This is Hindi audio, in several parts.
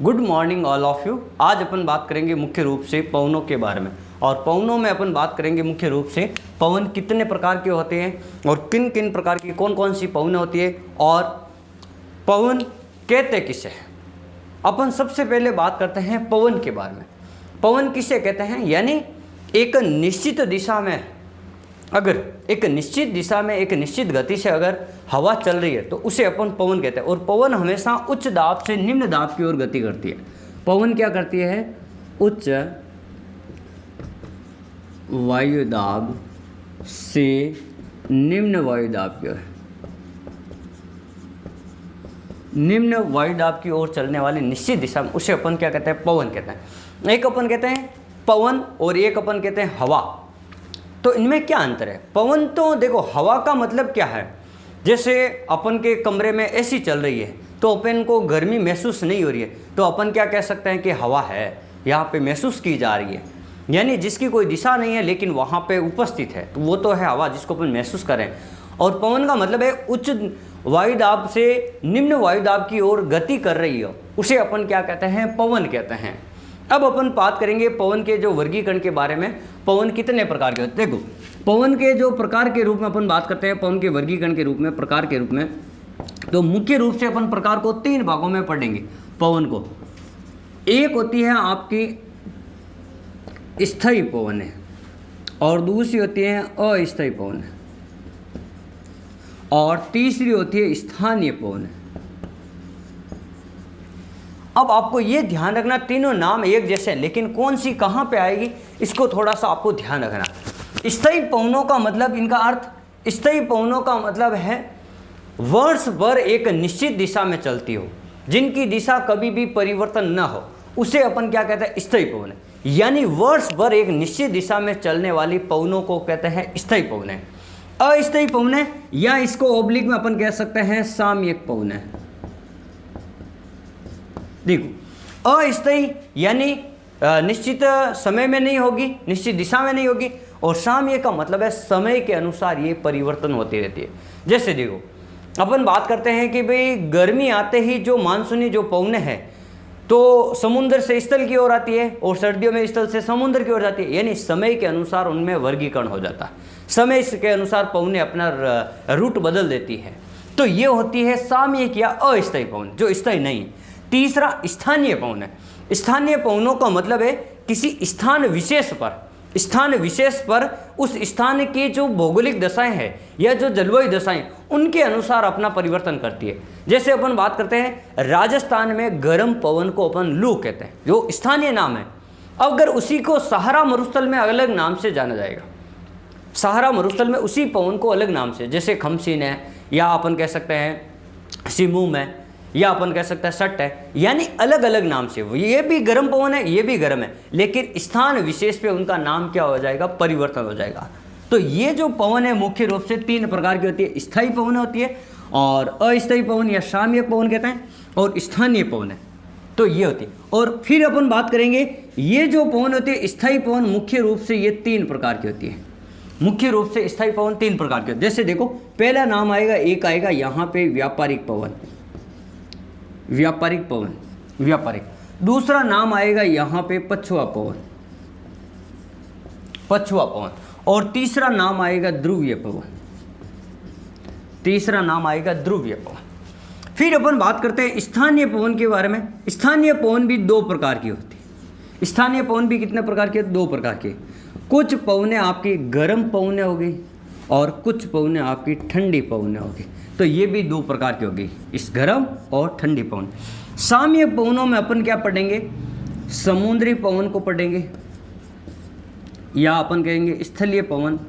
Good morning all of you. आज अपन बात करेंगे मुख्य रूप से पवनों के बारे में, और पवनों में अपन बात करेंगे मुख्य रूप से पवन कितने प्रकार के होते हैं और किन किन प्रकार की कौन कौन सी पवनें होती है और पवन कहते किसे हैं। अपन सबसे पहले बात करते हैं पवन के बारे में। पवन किसे कहते हैं, यानी एक निश्चित दिशा में, अगर एक निश्चित दिशा में एक निश्चित गति से अगर हवा चल रही है तो उसे अपन पवन कहते हैं। और पवन हमेशा उच्च दाब से निम्न दाब की ओर गति करती है। पवन क्या करती है, उच्च वायु दाब से निम्न वायु दाब की ओर, निम्न वायु दाब की ओर चलने वाली निश्चित दिशा में उसे अपन क्या कहते हैं, पवन कहते हैं। एक अपन कहते हैं पवन और एक अपन कहते हैं हवा। तो इनमें क्या अंतर है। पवन तो देखो, हवा का मतलब क्या है, जैसे अपन के कमरे में एसी चल रही है तो अपन को गर्मी महसूस नहीं हो रही है तो अपन क्या कह सकते हैं कि हवा है, यहाँ पे महसूस की जा रही है, यानी जिसकी कोई दिशा नहीं है लेकिन वहाँ पे उपस्थित है, तो वो तो है हवा जिसको अपन महसूस करें। और पवन का मतलब है उच्च वायुदाब से निम्न वायुदाब की ओर गति कर रही हो, उसे अपन क्या कहते हैं, पवन कहते हैं। अब अपन बात करेंगे पवन के जो वर्गीकरण के बारे में। पवन कितने प्रकार के होते हैं। देखो, पवन के जो प्रकार के रूप में अपन बात करते हैं, पवन के वर्गीकरण के रूप में, प्रकार के रूप में, तो मुख्य रूप से अपन प्रकार को 3 भागों में पढ़ेंगे पवन को। एक होती है आपकी स्थायी पवन है और दूसरी होती है अस्थायी पवन है और तीसरी होती है स्थानीय पवन है। अब आपको ये ध्यान रखना, तीनों नाम एक जैसे हैं लेकिन कौन सी कहाँ पे आएगी इसको थोड़ा सा आपको ध्यान रखना। स्थायी पवनों का मतलब, इनका अर्थ, स्थायी पवनों का मतलब है वर्ष भर एक निश्चित दिशा में चलती हो, जिनकी दिशा कभी भी परिवर्तन न हो, उसे अपन क्या कहते हैं, स्थायी पवन है। यानी वर्ष भर एक निश्चित दिशा में चलने वाली पवनों को कहते हैं स्थायी पवन है। अस्थायी पवन है, या इसको ओब्लिक में अपन कह सकते हैं सामयिक पवन है। देखो, अस्थायी यानी निश्चित समय में नहीं होगी, निश्चित दिशा में नहीं होगी, और सामयिक का मतलब है समय के अनुसार ये परिवर्तन होती रहती है। जैसे देखो, अपन बात करते हैं कि भाई गर्मी आते ही जो मानसूनी जो पवनें हैं तो समुद्र से स्थल की ओर आती है और सर्दियों में स्थल से समुद्र की ओर जाती है, यानी समय के अनुसार उनमें वर्गीकरण हो जाता है। समय के अनुसार पवनें अपना रूट बदल देती है, तो ये होती है सामयिक या अस्थायी पवन, जो स्थायी नहीं। तीसरा स्थानीय पवन है। स्थानीय पवनों का मतलब है किसी स्थान विशेष पर उस स्थान की जो भौगोलिक दशाएं हैं या जो जलवायु दशाएं, उनके अनुसार अपना परिवर्तन करती है। जैसे अपन बात करते हैं राजस्थान में गर्म पवन को अपन लू कहते हैं, जो स्थानीय नाम है। अगर उसी को सहारा मरुस्थल में अलग नाम से जाना जाएगा, सहारा मरुस्थल में उसी पवन को अलग नाम से, जैसे खमसीन है, या अपन कह सकते हैं सिमूम है, या अपन कह सकते हैं सट है, यानी अलग अलग नाम से। ये भी गर्म पवन है, ये भी गर्म है, लेकिन स्थान विशेष पे उनका नाम क्या हो जाएगा, परिवर्तन हो जाएगा। तो ये जो पवन है मुख्य रूप से 3 प्रकार की होती है। स्थायी पवन होती है और अस्थायी पवन या सामयिक पवन कहते हैं, और स्थानीय पवन है, तो ये होती है। और फिर अपन बात करेंगे ये जो पवन होती है स्थायी पवन, मुख्य रूप से ये 3 प्रकार की होती है। मुख्य रूप से स्थायी पवन 3 प्रकार के। जैसे देखो, पहला नाम आएगा, एक आएगा यहाँ पे व्यापारिक पवन, व्यापारिक पवन, व्यापारिक। दूसरा नाम आएगा यहाँ पे पछुआ पवन, पछुआ पवन। और तीसरा नाम आएगा ध्रुवीय पवन, तीसरा नाम आएगा ध्रुवीय पवन। फिर अपन बात करते हैं स्थानीय पवन के बारे में। स्थानीय पवन भी 2 प्रकार की होती है। स्थानीय पवन भी कितने प्रकार के, 2 प्रकार के। कुछ पवनें आपकी गर्म पवनें हो गई और कुछ पवनें आपकी ठंडी पवनें होगी, तो ये भी 2 प्रकार की होगी, इस गर्म और ठंडी पवन। सामयिक पवनों में अपन क्या पढ़ेंगे, समुद्री पवन को पढ़ेंगे, या अपन कहेंगे स्थलीय पवन,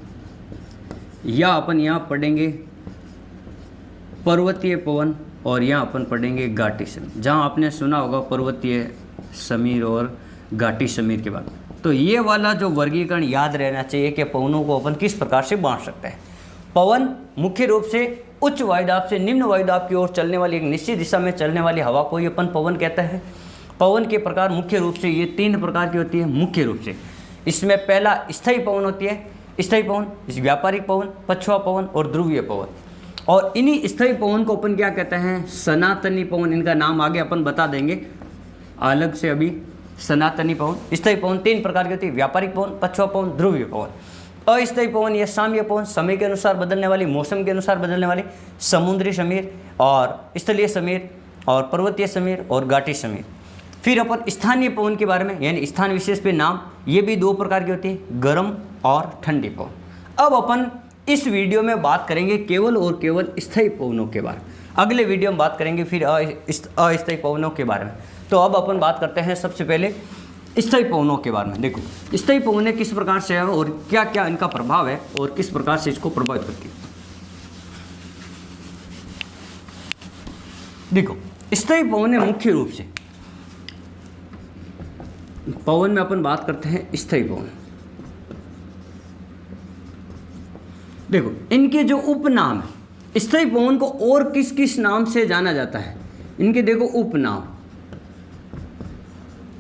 या अपन यहाँ पढ़ेंगे पर्वतीय पवन, और यहाँ अपन पढ़ेंगे घाटी समीर। जहाँ आपने सुना होगा पर्वतीय समीर और घाटी समीर के बाद, तो ये वाला जो वर्गीकरण याद रहना चाहिए कि पवनों को अपन किस प्रकार से बांट सकते हैं। पवन मुख्य रूप से उच्च वायुदाब से निम्न वायुदाब की ओर चलने वाली एक निश्चित दिशा में चलने वाली हवा को ही अपन पवन कहते हैं। पवन के प्रकार मुख्य रूप से ये 3 प्रकार की होती है। मुख्य रूप से इसमें पहला स्थायी पवन होती है, स्थायी पवन, व्यापारिक पवन, पछुआ पवन और ध्रुवीय पवन। और इन्हीं स्थायी पवन को अपन क्या कहते हैं, सनातनी पवन। इनका नाम आगे अपन बता देंगे। अलग से अभी सनातनी पवन, स्थायी पवन 3 प्रकार की होती है, व्यापारिक पवन, पछुआ पवन, ध्रुवीय पवन। अस्थायी पवन या साम्य पवन, समय के अनुसार बदलने वाली, मौसम के अनुसार बदलने वाली, समुद्री समीर और स्थलीय समीर और पर्वतीय समीर और घाटी समीर। फिर अपन स्थानीय पवन के बारे में, यानी स्थान विशेष पे नाम, ये भी 2 प्रकार की होती है, गर्म और ठंडी पवन। अब अपन इस वीडियो में बात करेंगे केवल और केवल स्थायी पवनों के बारे में, अगले वीडियो में बात करेंगे फिर अस्थायी पवनों के बारे में। तो अब अपन बात करते हैं सबसे पहले स्थायी पवनों के बारे में। देखो स्थायी पवनें किस प्रकार से है और क्या क्या इनका प्रभाव है और किस प्रकार से इसको प्रभावित करती है। देखो स्थायी पवनें मुख्य रूप से, पवन में अपन बात करते हैं स्थायी पवन। देखो इनके जो उपनाम है, स्थायी पवन को और किस किस नाम से जाना जाता है, इनके देखो उपनाम,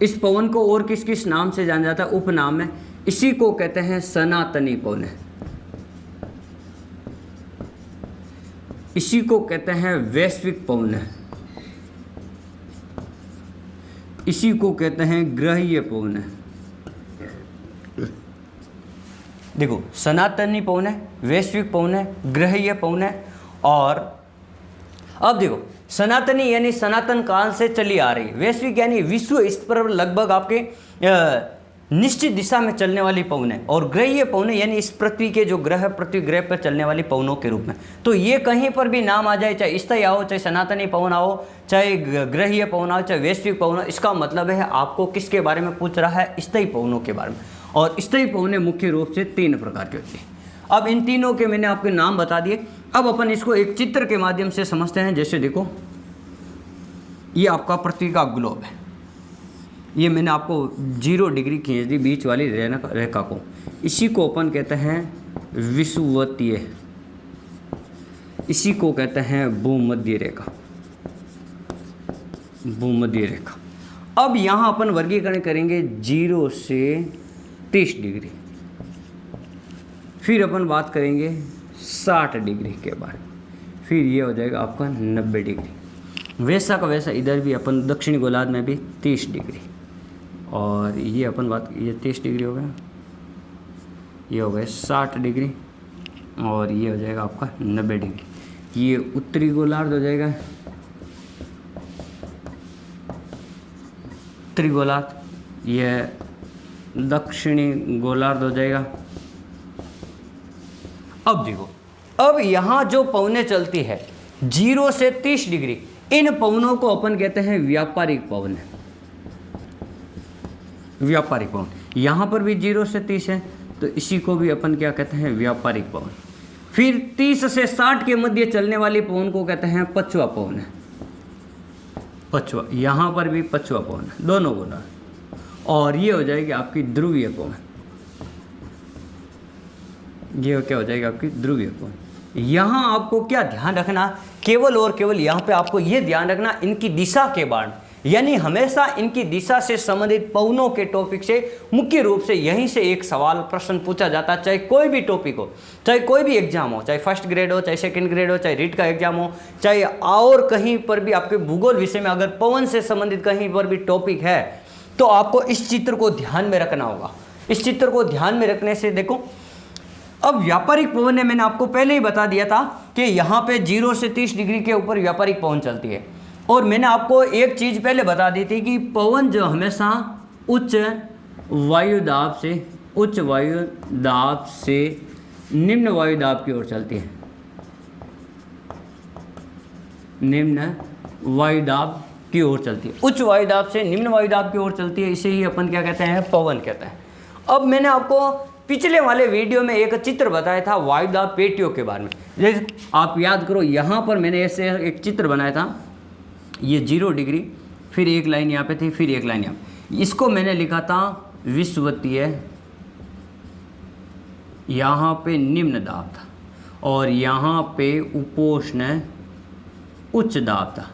इस पवन को और किस किस नाम से जाना जाता है, उपनाम है। इसी को कहते हैं सनातनी पवन, इसी को कहते हैं वैश्विक पवन, इसी को कहते हैं ग्रहीय पवन। देखो सनातनी पवन है, वैश्विक पवन है, ग्रहीय पवन है। और अब देखो सनातनी यानी सनातन काल से चली आ रही, वैश्विक यानी विश्व स्तर पर लगभग आपके निश्चित दिशा में चलने वाली पवन है, और ग्रहीय पवन यानी इस पृथ्वी के जो ग्रह, पृथ्वी ग्रह पर चलने वाली पवनों के रूप में। तो ये कहीं पर भी नाम आ जाए, चाहे स्थायी आओ, चाहे सनातनी पवन आओ, चाहे ग्रहीय पवन आओ, चाहे वैश्विक पवन आओ, इसका मतलब है आपको किसके बारे में पूछ रहा है, स्थायी पवनों के बारे में। और स्थायी पवनें मुख्य रूप से 3 प्रकार की होती है। अब इन तीनों के मैंने आपके नाम बता दिए। अब अपन इसको एक चित्र के माध्यम से समझते हैं। जैसे देखो ये आपका पृथ्वी का ग्लोब है, ये मैंने आपको 0 डिग्री खींच दी बीच वाली रेखा को, इसी को अपन कहते हैं विषुवतीय, इसी को कहते हैं भूमध्य रेखा, भूमध्य रेखा। अब यहाँ अपन वर्गीकरण करेंगे 0 से 30 डिग्री, फिर अपन बात करेंगे 60 डिग्री के बाद, फिर ये हो जाएगा आपका 90 डिग्री। वैसा का वैसा इधर भी अपन दक्षिणी गोलार्ध में भी 30 डिग्री, और ये अपन बात, ये 30 डिग्री हो गया, ये हो गया 60 डिग्री, और ये हो जाएगा आपका 90 डिग्री। ये उत्तरी गोलार्ध हो जाएगा, उत्तरी गोलार्ध, ये दक्षिणी गोलार्ध हो जाएगा। अब देखो, अब यहाँ जो पवनें चलती है 0 से 30 डिग्री, इन पवनों को अपन कहते हैं व्यापारिक पवन, व्यापारिक पवन। यहाँ पर भी 0 से 30 है, तो इसी को भी अपन क्या कहते हैं, व्यापारिक पवन। फिर 30 से 60 के मध्य चलने वाली पवन को कहते हैं पछुआ पवन, पछुआ, यहाँ पर भी पछुआ पवन है, दोनों गोला। और ये हो जाएगी आपकी ध्रुवीय पवन, ये क्या हो जाएगा आपकी ध्रुवीय पवन। यहाँ आपको क्या ध्यान रखना, केवल और केवल यहाँ पे आपको ये ध्यान रखना, इनकी दिशा के बारे, यानी हमेशा इनकी दिशा से संबंधित पवनों के टॉपिक से मुख्य रूप से यहीं से एक सवाल प्रश्न पूछा जाता है, चाहे कोई भी टॉपिक हो, चाहे कोई भी एग्जाम हो, चाहे फर्स्ट ग्रेड हो, चाहे सेकंड ग्रेड हो, चाहे रीट का एग्जाम हो, चाहे और कहीं पर भी आपके भूगोल विषय में अगर पवन से संबंधित कहीं पर भी टॉपिक है, तो आपको इस चित्र को ध्यान में रखना होगा। इस चित्र को ध्यान में रखने से देखो, अब व्यापारिक पवन ने मैंने आपको पहले ही बता दिया था कि यहाँ पे 0 से 30 डिग्री के ऊपर व्यापारिक पवन चलती है। और मैंने आपको एक चीज़ पहले बता दी थी कि पवन जो हमेशा उच्च वायुदाब से निम्न वायुदाब की ओर चलती है, निम्न वायुदाब की ओर चलती है, उच्च वायुदाब से निम्न वायुदाब की ओर चलती है, इसे ही अपन क्या कहते हैं, पवन कहते हैं। अब मैंने आपको पिछले वाले वीडियो में एक चित्र बताया था वायुदाब पेटियों के बारे में। जैसे आप याद करो, यहाँ पर मैंने ऐसे एक चित्र बनाया था, ये 0 डिग्री, फिर एक लाइन यहाँ पे थी, फिर एक लाइन यहाँ पे, इसको मैंने लिखा था विषुवतीय, यहाँ पे निम्न दाब था, और यहाँ पे उपोष्ण उच्च दाब था,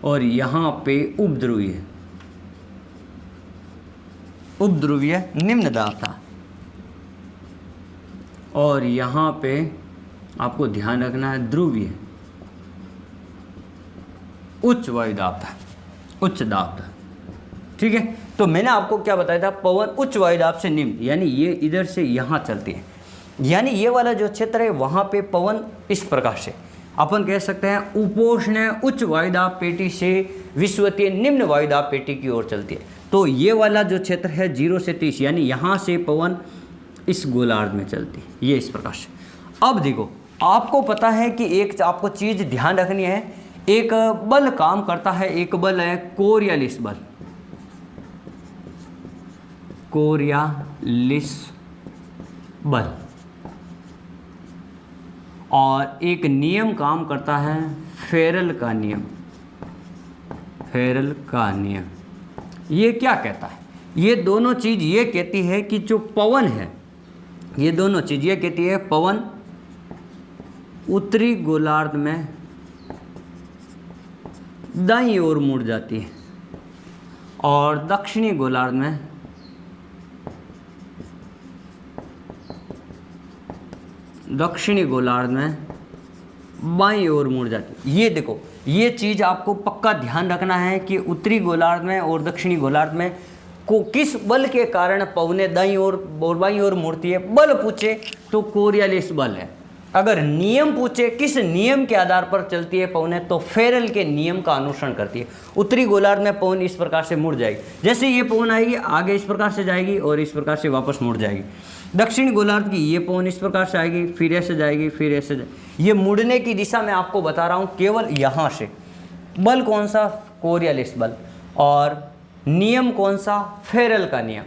और यहाँ पे उपध्रुवीय निम्न दाब था, और यहाँ पे आपको ध्यान रखना है ध्रुवीय उच्च वायुदाब था, उच्च दाब था। ठीक है। तो मैंने आपको क्या बताया था, पवन उच्च वायुदाब से निम्न, यानी ये इधर से यहाँ चलती है, यानी ये वाला जो क्षेत्र है वहाँ पे पवन इस प्रकार से अपन कह सकते हैं उपोष्ण उच्च वायुदाब पेटी से विषुवतीय निम्न वायुदाब पेटी की ओर चलती है। तो ये वाला जो क्षेत्र है 0 से 30, यानी यहाँ से पवन इस गोलार्ध में चलती है, ये इस प्रकार से। अब देखो, आपको पता है कि एक आपको चीज़ ध्यान रखनी है, एक बल काम करता है, एक बल है कोरियालिस बल, कोरियालिस बल, और एक नियम काम करता है फेरल का नियम, फेरल का नियम। ये क्या कहता है, ये दोनों चीज़ ये कहती है कि जो पवन है, ये दोनों चीज़ ये कहती है पवन उत्तरी गोलार्ध में दाईं ओर मुड़ जाती है और दक्षिणी गोलार्ध में बाईं ओर मुड़ जाती है। ये देखो, ये चीज़ आपको पक्का ध्यान रखना है कि उत्तरी गोलार्ध में और दक्षिणी गोलार्ध में को किस बल के कारण पवनें दाईं ओर और बाईं ओर मुड़ती है। बल पूछे तो कोरियालिस बल है, अगर नियम पूछे किस नियम के आधार पर चलती है पवनें, तो फेरल के नियम का अनुसरण करती है। उत्तरी गोलार्ध में पवन इस प्रकार से मुड़ जाएगी, जैसे ये पवन आएगी आगे इस प्रकार से जाएगी और इस प्रकार से वापस मुड़ जाएगी। दक्षिणी गोलार्ध की ये पवन इस प्रकार से आएगी, फिर ऐसे जाएगी, फिर ऐसे जाएगी। ये मुड़ने की दिशा मैं आपको बता रहा हूँ केवल यहाँ से। बल कौन सा, कोरियालिस बल, और नियम कौन सा, फेरल का नियम।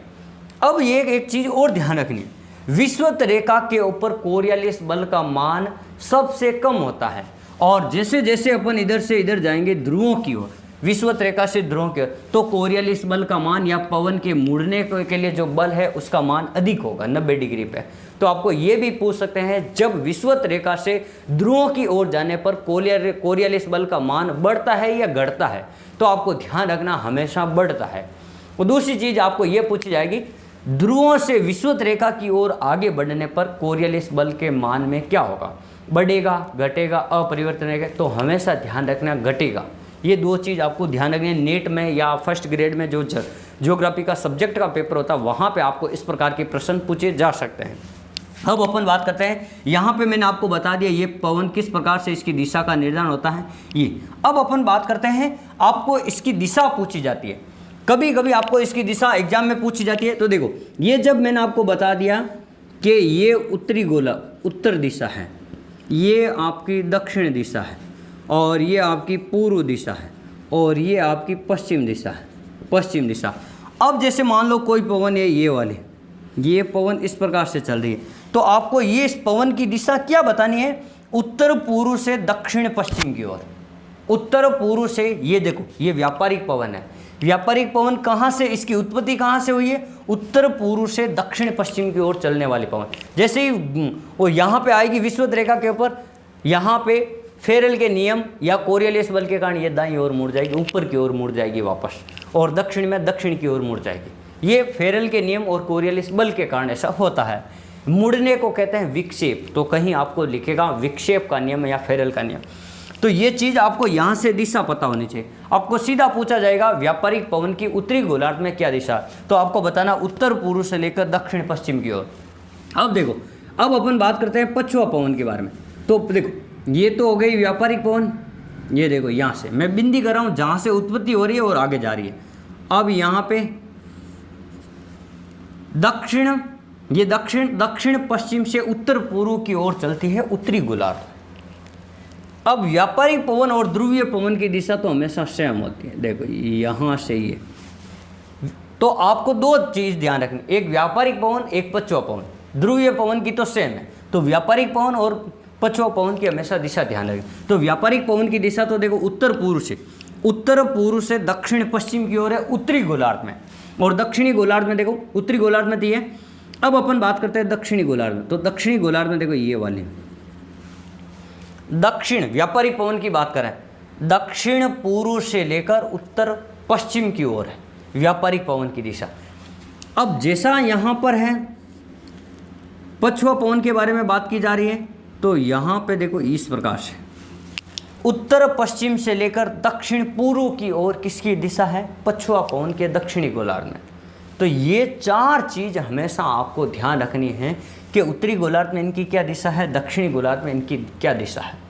अब ये एक चीज़ और ध्यान रखनी है, विषुवत रेखा के ऊपर कोरियालिस बल का मान सबसे कम होता है, और जैसे जैसे अपन इधर से इधर जाएंगे ध्रुवों की ओर, विषुवत रेखा से ध्रुवों की ओर, तो कोरियालिस बल का मान या पवन के मुड़ने के लिए जो बल है उसका मान अधिक होगा 90 डिग्री पे। तो आपको ये भी पूछ सकते हैं, जब विषुवत रेखा से ध्रुवों की ओर जाने पर कोरियालिस बल का मान बढ़ता है या घटता है, तो आपको ध्यान रखना हमेशा बढ़ता है। और दूसरी चीज़ आपको ये पूछी जाएगी, ध्रुवों से विषुवत रेखा की ओर आगे बढ़ने पर कोरियालिस बल के मान में क्या होगा, बढ़ेगा, घटेगा, अपरिवर्तन रहेगा, तो हमेशा ध्यान रखना घटेगा। ये दो चीज़ आपको ध्यान रखनी है। नेट में या फर्स्ट ग्रेड में जो ज्योग्राफी का सब्जेक्ट का पेपर होता है वहाँ पे आपको इस प्रकार के प्रश्न पूछे जा सकते हैं। अब अपन बात करते हैं, यहाँ पे मैंने आपको बता दिया ये पवन किस प्रकार से इसकी दिशा का निर्धारण होता है ये। अब अपन बात करते हैं, आपको इसकी दिशा पूछी जाती है, कभी कभी आपको इसकी दिशा एग्जाम में पूछी जाती है। तो देखो, ये जब मैंने आपको बता दिया कि ये उत्तरी गोलार्ध उत्तर दिशा है, ये आपकी दक्षिण दिशा है, और ये आपकी पूर्व दिशा है, और ये आपकी पश्चिम दिशा है, पश्चिम दिशा। अब जैसे मान लो कोई पवन है, ये वाली, ये पवन इस प्रकार से चल रही है, तो आपको ये इस पवन की दिशा क्या बतानी है, उत्तर पूर्व से दक्षिण पश्चिम की ओर। उत्तर पूर्व से, ये देखो ये व्यापारिक पवन है, व्यापारिक पवन कहाँ से, इसकी उत्पत्ति कहाँ से हुई है, उत्तर पूर्व से दक्षिण पश्चिम की ओर चलने वाली पवन। जैसे ही वो यहाँ पे आएगी विषुवत रेखा के ऊपर, यहाँ पे फेरल के नियम या कोरियालिस बल के कारण ये दाईं ओर मुड़ जाएगी, ऊपर की ओर मुड़ जाएगी वापस, और दक्षिण में दक्षिण की ओर मुड़ जाएगी। ये फेरल के नियम और कोरियालिस बल के कारण ऐसा होता है। मुड़ने को कहते हैं विक्षेप, तो कहीं आपको लिखेगा विक्षेप का नियम या फेरल का नियम। तो ये चीज़ आपको यहाँ से दिशा पता होनी चाहिए। आपको सीधा पूछा जाएगा व्यापारिक पवन की उत्तरी गोलार्ध में क्या दिशा, तो आपको बताना उत्तर पूर्व से लेकर दक्षिण पश्चिम की ओर। अब देखो, अब अपन बात करते हैं पछुआ पवन के बारे में। तो देखो, ये तो हो गई व्यापारिक पवन, ये देखो यहाँ से मैं बिंदी कर रहा हूँ जहाँ से उत्पत्ति हो रही है और आगे जा रही है। अब यहाँ पे दक्षिण, ये दक्षिण पश्चिम से उत्तर पूर्व की ओर चलती है उत्तरी गोलार्ध। अब व्यापारिक पवन और ध्रुवीय पवन की दिशा तो हमेशा सेम होती है। देखो यहाँ से ये, तो आपको दो चीज़ ध्यान रखनी, एक व्यापारिक पवन, एक पछुआ पवन। ध्रुवीय पवन की तो सेम है, तो व्यापारिक पवन और पछुआ पवन की हमेशा दिशा ध्यान रखें। तो व्यापारिक पवन की दिशा तो देखो उत्तर पूर्व से दक्षिण पश्चिम की ओर है उत्तरी गोलार्ध में, और दक्षिणी गोलार्ध में देखो, उत्तरी गोलार्ध में दी है। अब अपन बात करते हैं दक्षिणी गोलार्ध में। तो दक्षिणी गोलार्ध में देखो ये वाली दक्षिण व्यापारिक पवन की बात करें, दक्षिण पूर्व से लेकर उत्तर पश्चिम की ओर है व्यापारिक पवन की दिशा। अब जैसा यहाँ पर है पछुआ पवन के बारे में बात की जा रही है, तो यहाँ पे देखो इस प्रकार से उत्तर पश्चिम से लेकर दक्षिण पूर्व की ओर किसकी दिशा है? पछुआ पवन के दक्षिणी गोलार्ध में। तो ये 4 चीज़ हमेशा आपको ध्यान रखनी है कि उत्तरी गोलार्ध में इनकी क्या दिशा है, दक्षिणी गोलार्ध में इनकी क्या दिशा है।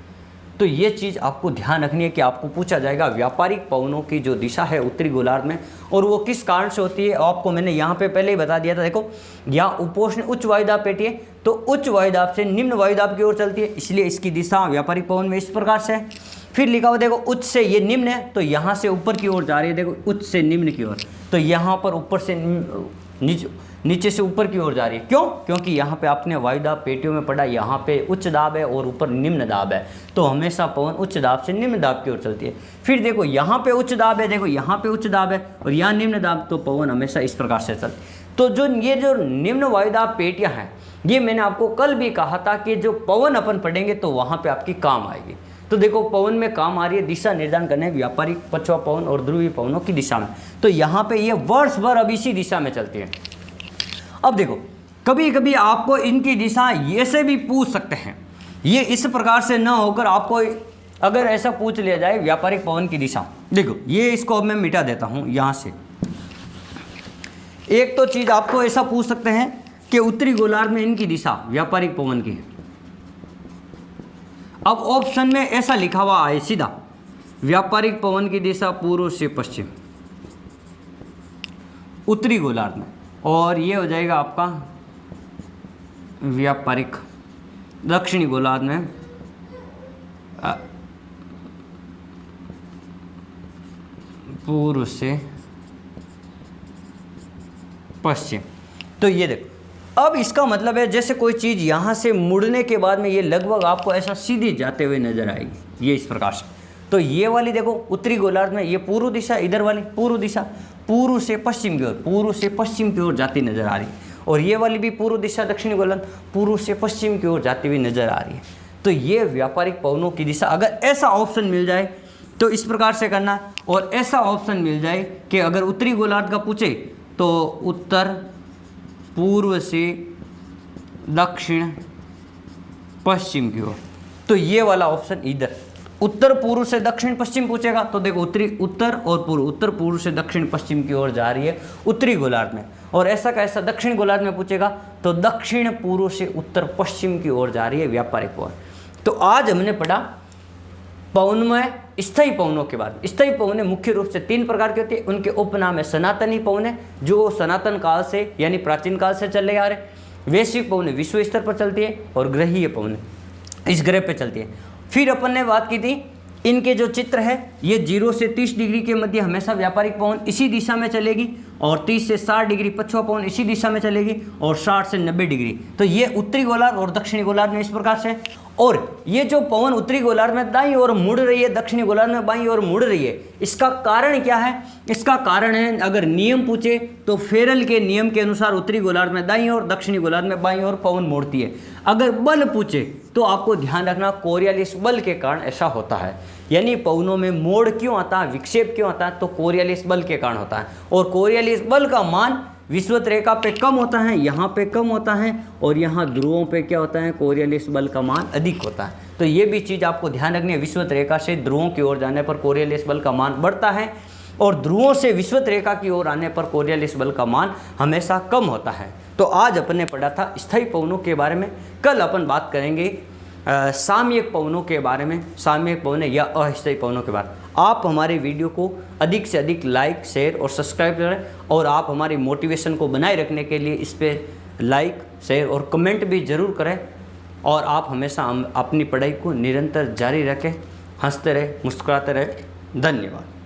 तो ये चीज़ आपको ध्यान रखनी है कि आपको पूछा जाएगा व्यापारिक पवनों की जो दिशा है उत्तरी गोलार्ध में, और वो किस कारण से होती है। आपको मैंने यहाँ पे पहले ही बता दिया था। देखो, यहाँ उपोष्ण उच्च वायुदाब पेटी है, तो उच्च वायुदाब से निम्न वायुदाब की ओर चलती है, इसलिए इसकी दिशा व्यापारिक पवन में इस प्रकार से है। फिर लिखा हुआ देखो, उच्च से ये निम्न है, तो यहाँ से ऊपर की ओर जा रही है। देखो, उच्च से निम्न की ओर, तो यहाँ पर ऊपर से नीचे से ऊपर की ओर जा रही है। क्यों? क्योंकि यहाँ पे आपने वायुदाब पेटियों में पढ़ा, यहाँ पे उच्च दाब है और ऊपर निम्न दाब है, तो हमेशा पवन उच्च दाब से निम्न दाब की ओर चलती है। फिर देखो, यहाँ पे उच्च दाब है, देखो यहाँ पे उच्च दाब है और यहाँ निम्न दाब, तो पवन हमेशा इस प्रकार से चलती है। तो जो ये जो निम्न वायुदाब पेटियाँ हैं, ये मैंने आपको कल भी कहा था कि जो पवन अपन पढ़ेंगे तो वहाँ पर आपकी काम आएगी। तो देखो, पवन में काम आ रही है दिशा निर्धारण करने व्यापारिक पछुआ पवन और ध्रुवीय पवनों की दिशा में। तो यहाँ पे ये वर्ष भर अब इसी दिशा में चलती है। अब देखो, कभी कभी आपको इनकी दिशा ये से भी पूछ सकते हैं, ये इस प्रकार से न होकर आपको अगर ऐसा पूछ लिया जाए व्यापारिक पवन की दिशा, देखो ये इसको अब मैं मिटा देता हूँ यहाँ से। एक तो चीज़ आपको ऐसा पूछ सकते हैं कि उत्तरी गोलार्ध में इनकी दिशा व्यापारिक पवन की है। अब ऑप्शन में ऐसा लिखा हुआ आए सीधा, व्यापारिक पवन की दिशा पूर्व से पश्चिम उत्तरी गोलार्ध में, और ये हो जाएगा आपका व्यापारिक दक्षिणी गोलार्ध में पूर्व से पश्चिम। तो ये देखो, अब इसका मतलब है जैसे कोई चीज़ यहाँ से मुड़ने के बाद में ये लगभग आपको ऐसा सीधी जाते हुए नजर आएगी, ये इस प्रकार से। तो ये वाली देखो, उत्तरी गोलार्ध में ये पूर्व दिशा, इधर वाली पूर्व दिशा पूर्व से पश्चिम की ओर, पूर्व से पश्चिम की ओर जाती नजर आ रही है, और ये वाली भी पूर्व दिशा दक्षिणी गोलार्ध पूर्व से पश्चिम की ओर जाती हुई नजर आ रही है। तो ये व्यापारिक पवनों की दिशा, अगर ऐसा ऑप्शन मिल जाए तो इस प्रकार से करना, और ऐसा ऑप्शन मिल जाए कि अगर उत्तरी गोलार्ध का पूछे तो उत्तर पूर्व से दक्षिण पश्चिम की ओर, तो ये वाला ऑप्शन इधर उत्तर पूर्व से दक्षिण पश्चिम पूछेगा, तो देखो उत्तर और पूर्व, उत्तर पूर्व से दक्षिण पश्चिम की ओर जा रही है उत्तरी गोलार्ध में, और ऐसा का ऐसा दक्षिण गोलार्ध में पूछेगा तो दक्षिण पूर्व से उत्तर पश्चिम की ओर जा रही है व्यापारिक पवन। तो आज हमने पढ़ा पवन में स्थायी पवनों के बाद। स्थायी पवनें मुख्य रूप से 3 प्रकार की होती है। उनके उपनाम है सनातनी पवनें, जो सनातन काल से यानी प्राचीन काल से चले आ रहे। वैश्विक पवनें विश्व स्तर पर चलती है, और ग्रहीय पवनें इस ग्रह पे चलती है। फिर अपन ने बात की थी, इनके जो चित्र है ये 0 से 30 डिग्री के मध्य हमेशा व्यापारिक पवन इसी दिशा में चलेगी, और 30 से 60 डिग्री पछुआ पवन इसी दिशा में चलेगी, और 60 से 90 डिग्री। तो ये उत्तरी गोलार्ध और दक्षिणी गोलार्ध में इस प्रकार से। और ये जो पवन उत्तरी गोलार्ध में दाईं ओर मुड़ रही है, दक्षिणी गोलार्ध में बाईं ओर मुड़ रही है, इसका कारण क्या है? इसका कारण है, अगर नियम पूछे तो फेरल के नियम के अनुसार उत्तरी गोलार्ध में दाईं ओर, दक्षिणी गोलार्ध में बाईं ओर पवन मुड़ती है। अगर बल पूछे तो आपको ध्यान रखना कोरियालिस बल के कारण ऐसा होता है, यानी पवनों में मोड़ क्यों आता है, विक्षेप क्यों आता है, तो कोरियालिस बल के कारण होता है। और कोरियालिस बल का मान विषुवत रेखा पे कम होता है, यहाँ पे कम होता है, और यहाँ ध्रुवों पे क्या होता है, कोरियालिस बल का मान अधिक होता है। तो ये भी चीज़ आपको ध्यान रखनी है, विषुवत रेखा से ध्रुवों की ओर जाने पर कोरियालिस बल का मान बढ़ता है, और ध्रुवों से विषुवत रेखा की ओर आने पर कोरियालिस बल का मान हमेशा कम होता है। तो आज अपन ने पढ़ा था स्थायी पवनों के बारे में। कल अपन बात करेंगे सामयिक पवनों के बारे में, सामयिक पवनें या अस्थायी पवनों के बारे में। आप हमारे वीडियो को अधिक से अधिक लाइक, शेयर और सब्सक्राइब करें, और आप हमारी मोटिवेशन को बनाए रखने के लिए इस पर लाइक, शेयर और कमेंट भी ज़रूर करें। और आप हमेशा अपनी पढ़ाई को निरंतर जारी रखें, हंसते रहे, मुस्कुराते रहे। धन्यवाद।